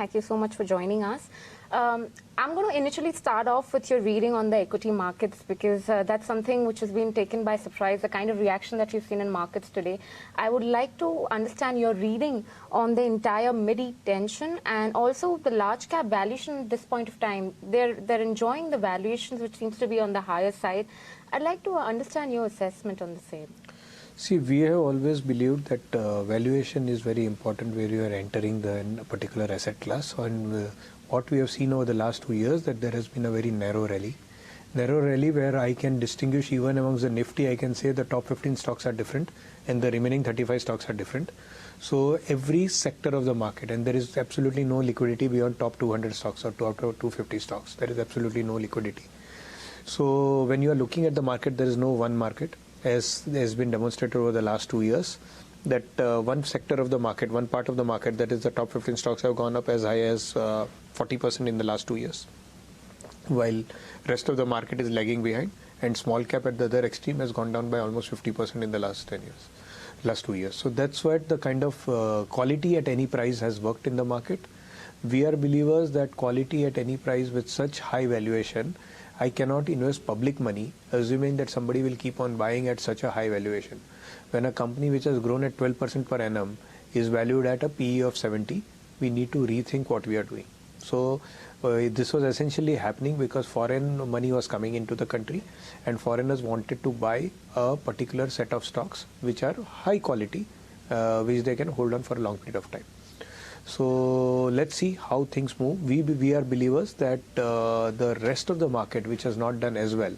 Thank you so much for joining us. I'm going to initially start off with your reading on the equity markets because that's something which has been taken by surprise, the kind of reaction that you've seen in markets today. I would like to understand your reading on the entire midi tension and also the large cap valuation at this point of time. They're enjoying the valuations which seems to be on the higher side. I'd like to understand your assessment on the same. See, we have always believed that valuation is very important where you are entering the particular asset class. And what we have seen over the last 2 years, that there has been a very narrow rally. Narrow rally where I can distinguish even amongst the Nifty, I can say the top 15 stocks are different and the remaining 35 stocks are different. So every sector of the market, and there is absolutely no liquidity beyond top 200 stocks or top 250 stocks. There is absolutely no liquidity. So when you are looking at the market, there is no one market, as has been demonstrated over the last 2 years, that one sector of the market, one part of the market, that is the top 15 stocks, have gone up as high as 40% in the last 2 years, while rest of the market is lagging behind, and small cap at the other extreme has gone down by almost 50% in the last 2 years. So that's what the kind of quality at any price has worked in the market. We are believers that quality at any price with such high valuation, I cannot invest public money assuming that somebody will keep on buying at such a high valuation. When a company which has grown at 12% per annum is valued at a PE of 70, we need to rethink what we are doing. So this was essentially happening because foreign money was coming into the country and foreigners wanted to buy a particular set of stocks which are high quality, which they can hold on for a long period of time. So let's see how things move. We are believers that the rest of the market, which has not done as well,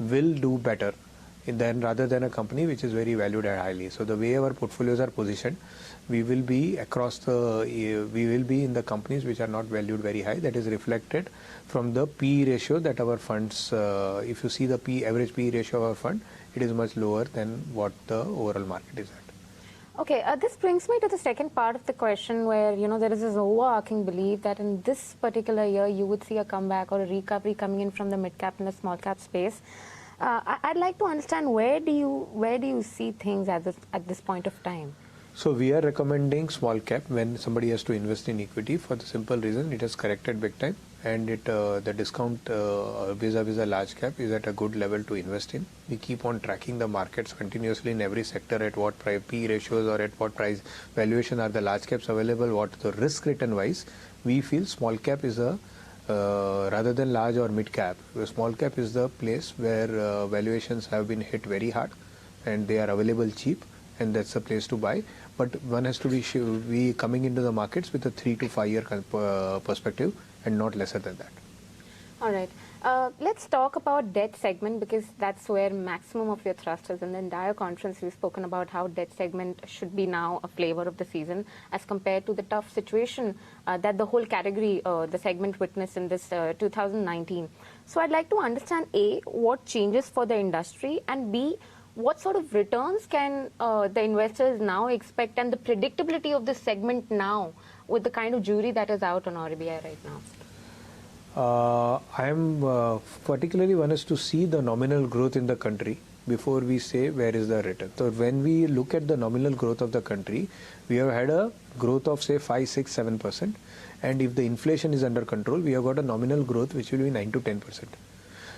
will do better rather than a company which is very valued at highly. So the way our portfolios are positioned, we will be in the companies which are not valued very high. That is reflected from the PE ratio that our funds, if you see the average PE ratio of our fund, it is much lower than what the overall market is at. Okay, this brings me to the second part of the question where, there is this overarching belief that in this particular year, you would see a comeback or a recovery coming in from the mid-cap and the small-cap space. I'd like to understand where do you see things at this point of time? So we are recommending small cap when somebody has to invest in equity for the simple reason it has corrected big time and the discount vis-a-vis a large cap is at a good level to invest in. We keep on tracking the markets continuously in every sector at what price P ratios or at what price valuation are the large caps available, what the risk return wise. We feel small cap is a rather than large or mid cap, small cap is the place where valuations have been hit very hard and they are available cheap, and that's the place to buy. But one has to be coming into the markets with a 3 to 5 year perspective and not lesser than that. All right. Let's talk about debt segment because that's where maximum of your thrust is. In the entire conference, we've spoken about how debt segment should be now a flavor of the season as compared to the tough situation that the whole category, the segment witnessed in this 2019. So I'd like to understand A, what changes for the industry, and B, what sort of returns can the investors now expect and the predictability of this segment now with the kind of jury that is out on RBI right now? I am particularly one is to see the nominal growth in the country before we say where is the return. So when we look at the nominal growth of the country, we have had a growth of say 5, 6, 7%. And if the inflation is under control, we have got a nominal growth which will be 9 to 10%.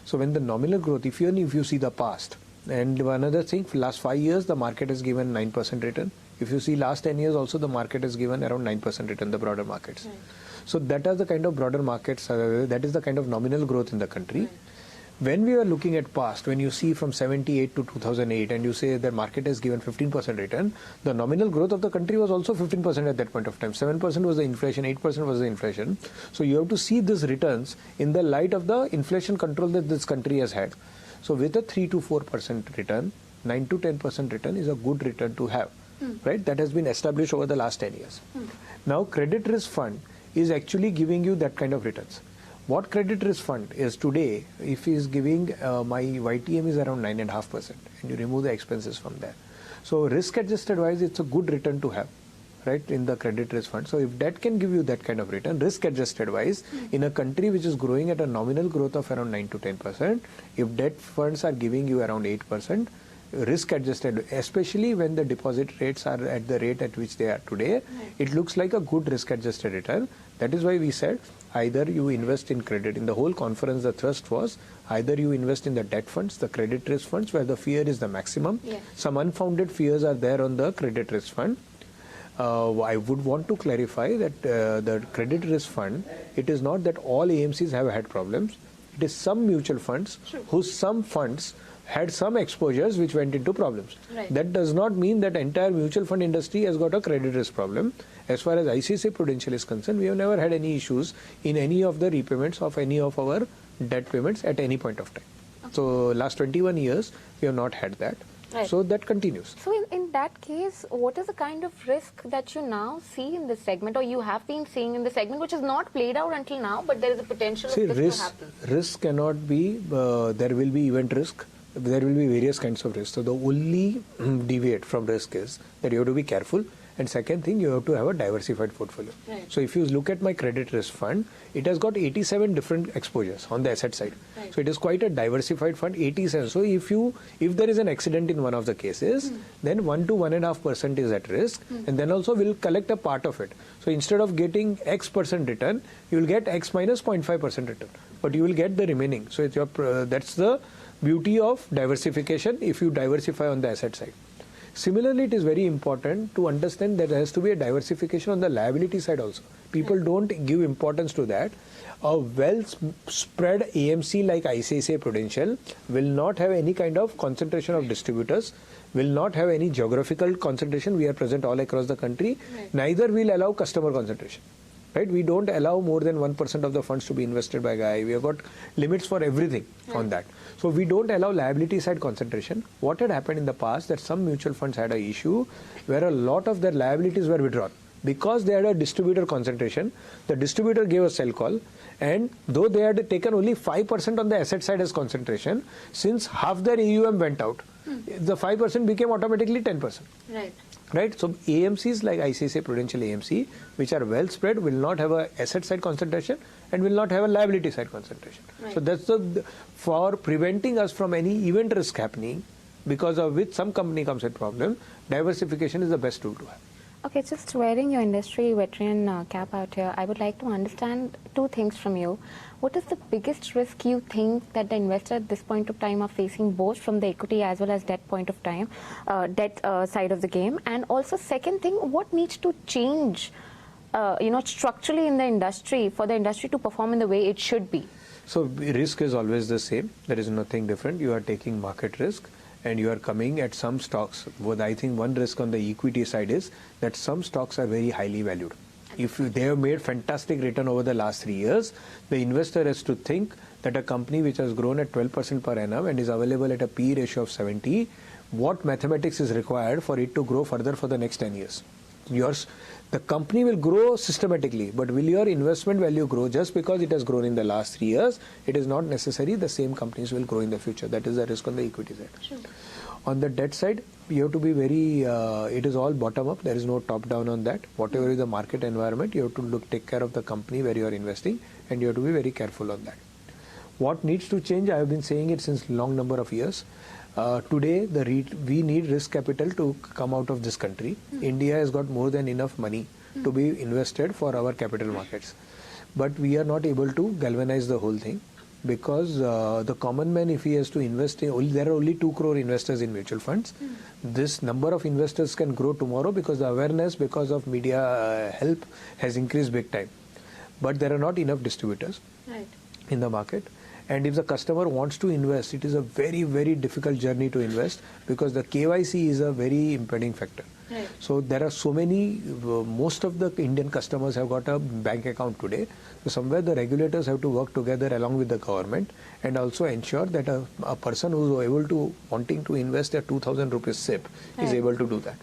So when the nominal growth, if you see the past, and another thing, for last 5 years, the market has given 9% return. If you see last 10 years also, the market has given around 9% return, the broader markets. Right. So that are the kind of broader markets, that is the kind of nominal growth in the country. Right. When we are looking at past, when you see from 78 to 2008 and you say the market has given 15% return, the nominal growth of the country was also 15% at that point of time. 7% was the inflation, 8% was the inflation. So you have to see these returns in the light of the inflation control that this country has had. So with a 3 to 4% return, 9 to 10% return is a good return to have, right? That has been established over the last 10 years. Now credit risk fund is actually giving you that kind of returns. What credit risk fund is today, if he is giving my YTM is around 9.5% and you remove the expenses from there. So risk adjusted wise, it's a good return to have, right, in the credit risk fund. So if that can give you that kind of return, risk adjusted wise, in a country which is growing at a nominal growth of around 9 to 10%, if debt funds are giving you around 8%, risk adjusted, especially when the deposit rates are at the rate at which they are today. It looks like a good risk adjusted return. That is why we said either you invest in credit. In the whole conference, the thrust was either you invest in the debt funds, the credit risk funds, where the fear is the maximum. Some unfounded fears are there on the credit risk fund. I would want to clarify that the credit risk fund, it is not that all AMCs have had problems. It is some mutual funds whose some funds had some exposures which went into problems. That does not mean that entire mutual fund industry has got a credit risk problem. As far as ICICI Prudential is concerned, we have never had any issues in any of the repayments of any of our debt payments at any point of time. So last 21 years, we have not had that. So that continues. So in that case, what is the kind of risk that you now see in this segment, or you have been seeing in the segment, which is not played out until now, but there is a potential of this to happen? Risk cannot be, there will be event risk. There will be various kinds of risk. So the only deviate from risk is that you have to be careful. And second thing, you have to have a diversified portfolio. So if you look at my credit risk fund, it has got 87 different exposures on the asset side. So it is quite a diversified fund, 87. So if there is an accident in one of the cases, then 1 to 1.5% is at risk, and then also we'll collect a part of it. So instead of getting X% return, you will get X minus 0.5% return, but you will get the remaining. So it's that's the beauty of diversification if you diversify on the asset side. Similarly, it is very important to understand that there has to be a diversification on the liability side also. People don't give importance to that. A well-spread AMC like ICICI Prudential will not have any kind of concentration of distributors, will not have any geographical concentration. We are present all across the country. Neither will allow customer concentration. Right? We don't allow more than 1% of the funds to be invested by guy. We have got limits for everything on that. So we don't allow liability side concentration. What had happened in the past that some mutual funds had an issue where a lot of their liabilities were withdrawn. Because they had a distributor concentration, the distributor gave a sell call, and though they had taken only 5% on the asset side as concentration, since half their AUM went out, the 5% became automatically 10%. Right. So AMCs like ICICI Prudential AMC, which are well spread, will not have a asset side concentration and will not have a liability side concentration. So that's for preventing us from any event risk happening, because of which some company comes with problem. Diversification is the best tool to have. Okay, just wearing your industry veteran cap out here, I would like to understand two things from you. What is the biggest risk you think that the investor at this point of time are facing, both from the equity as well as debt point of time, debt side of the game? And also, second thing, what needs to change, structurally in the industry for the industry to perform in the way it should be? So risk is always the same. There is nothing different. You are taking market risk, and you are coming at some stocks. But I think one risk on the equity side is that some stocks are very highly valued. If they have made fantastic return over the last 3 years, the investor has to think that a company which has grown at 12% per annum and is available at a PE ratio of 70, what mathematics is required for it to grow further for the next 10 years? The company will grow systematically, but will your investment value grow just because it has grown in the last 3 years? It is not necessary the same companies will grow in the future. That is the risk on the equity side. On the debt side, you have to be very, it is all bottom up. There is no top down on that. Whatever is the market environment, you have to take care of the company where you are investing, and you have to be very careful on that. What needs to change? I have been saying it since long number of years. Today, we need risk capital to come out of this country. India has got more than enough money to be invested for our capital markets. But we are not able to galvanize the whole thing, because the common man, if he has to invest in, there are only 2 crore investors in mutual funds. This number of investors can grow tomorrow because the awareness, because of media help, has increased big time. But there are not enough distributors in the market. And if the customer wants to invest, it is a very, very difficult journey to invest, because the KYC is a very impeding factor. So there are so many, most of the Indian customers have got a bank account today. So somewhere the regulators have to work together along with the government and also ensure that a person who is wanting to invest a 2,000 rupees SIP is able to do that.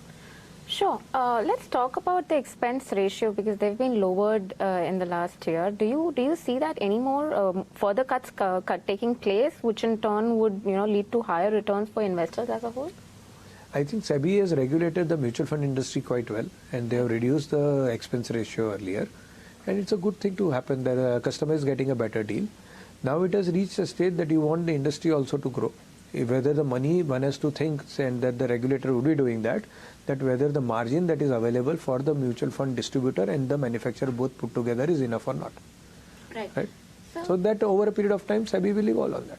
Sure. Let's talk about the expense ratio, because they've been lowered in the last year. Do you see that any more further cuts taking place, which in turn would lead to higher returns for investors as a whole? I think SEBI has regulated the mutual fund industry quite well, and they have reduced the expense ratio earlier, and it's a good thing to happen that a customer is getting a better deal. Now it has reached a state that you want the industry also to grow. whether the money, one has to think, and that the regulator would be doing that whether the margin that is available for the mutual fund distributor and the manufacturer both put together is enough or not. Right. So that over a period of time, SEBI will evolve on that.